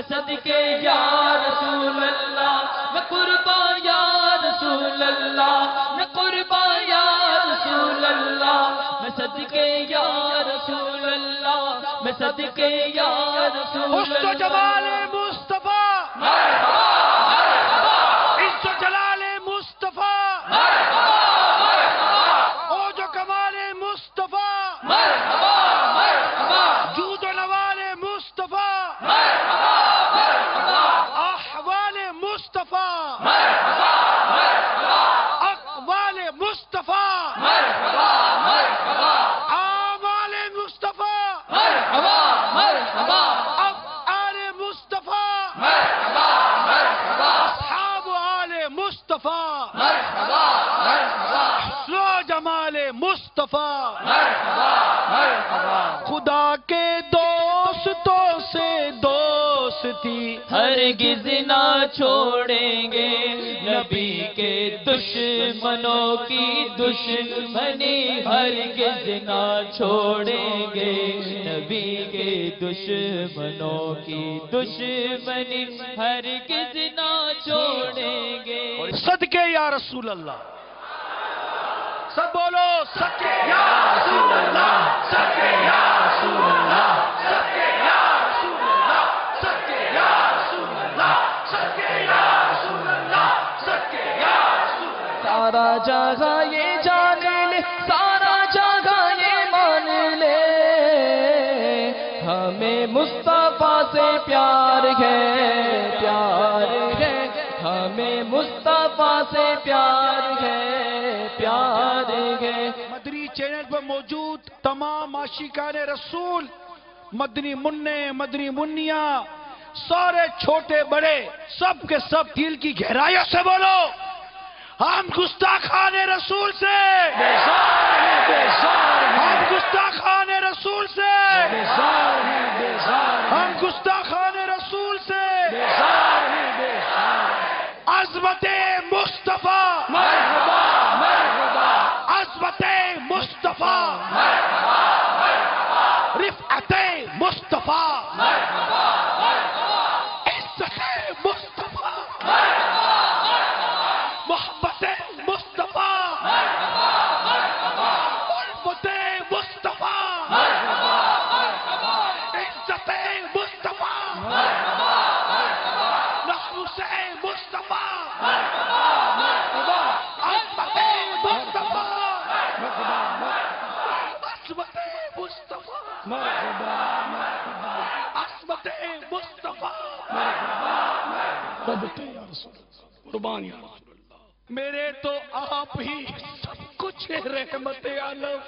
میں صدقے یا رسول اللہ، میں قربان یا رسول اللہ، میں قربان یا رسول اللہ، میں صدقے یا رسول اللہ، میں صدقے یا رسول اللہ۔ حسن و جمال مصطفیٰ، مرحبا مرحبا، عز و جلال مصطفیٰ، مرحبا مرحبا، اوج و کمال مصطفیٰ، مرحبا مرحبا، جود و نوال مصطفیٰ، مرحبا مرحبا، احوال مصطفیٰ، مرحبا مرحبا، اقوال مصطفیٰ، مرحبا مرحبا، اعمال مصطفیٰ، مرحبا مرحبا، افعال مصطفیٰ، مرحبا مرحبا، اصحاب آل مصطفیٰ، مرحبا مرحبا، حسن و جمال مصطفیٰ، مرحبا مرحبا، خدا کے دوستوں سے دوستی ہرگز نہ چھوڑیں گے، نبی کے دشمنوں کی دشمنی ہرگز نہ چھوڑیں گے، نبی کے دشمنوں کی دشمنی ہرگز نہ چھوڑیں گے۔ صدقے یا رسول اللہ، سب بولو صدقے یا رسول اللہ، صدقے یا رسول اللہ، صدقے یا رسول اللہ، صدقے یا رسول اللہ، صدقے یا رسول اللہ، صدقے یا رسول اللہ۔ سارا جگہ یہ جان لے، سارا جگہ یہ مان لے، ہمیں مصطفیٰ سے پیار ہے، پیار ہے، ہمیں مصطفیٰ سے پیار ہے، پیار ہے۔ مدنی چینل پر موجود تمام عاشقان رسول، مدنی منع، مدنی منیا، سارے چھوٹے بڑے، سب کے سب دل کی گہرائیوں سے بولو، ہم گستاخان رسول سے، بیزار ہیں، بیزار ہیں، ہم گستاخان رسول سے، بیزار ہیں، بیزار ہیں، ہم گستاخان رسول سے، بیزار ہیں، بیزار ہیں۔ عظمت مصطفیٰ، مرحبا مرحبا، عظمت مصطفیٰ، مرحبا مرحبا، رفعت مصطفیٰ، مرحبا مرحبا، عزت مصطفیٰ، مرحبا مرحبا، محبت مصطفیٰ، مرحبا مرحبا، الفت مصطفیٰ، مرحبا مرحبا، عزت مصطفیٰ، مرحبا مرحبا، ناموس مصطفیٰ، مرحبا مرحبا، عظمت مصطفیٰ، مرحبا عظمت مصطفیٰ، مرحبا مرحبا، عظمت مصطفیٰ، صدقے یا رسول اللہ، قربان یا رسول اللہ۔ میرے تو آپ ہی سب کچھ ہے، رحمت عالم،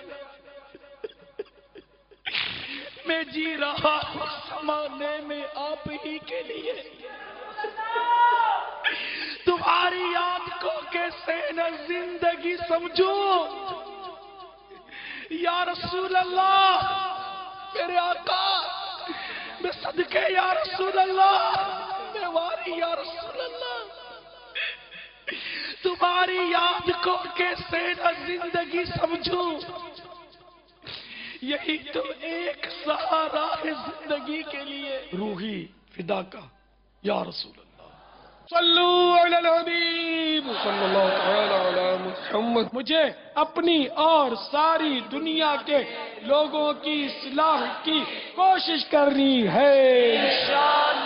میں جی رہا ہوں زمانے میں آپ ہی کے لیے، تمہاری یاد کو کیسے نہ زندگی سمجھوں، یا رسول اللہ میرے آقا، میں صدقے یا رسول اللہ، میں واری یا رسول اللہ، تمہاری یاد کو کیسے نہ زندگی سمجھوں، یہی تو ایک سہارا ہے زندگی کے لیے، روحی فدا کا یا رسول اللہ۔ صلو علی الحبیب صلی اللہ تعالی علی محمد۔ مجھے اپنی اور ساری دنیا کے لوگوں کی اصلاح کی کوشش کرنی ہے۔ انشاءاللہ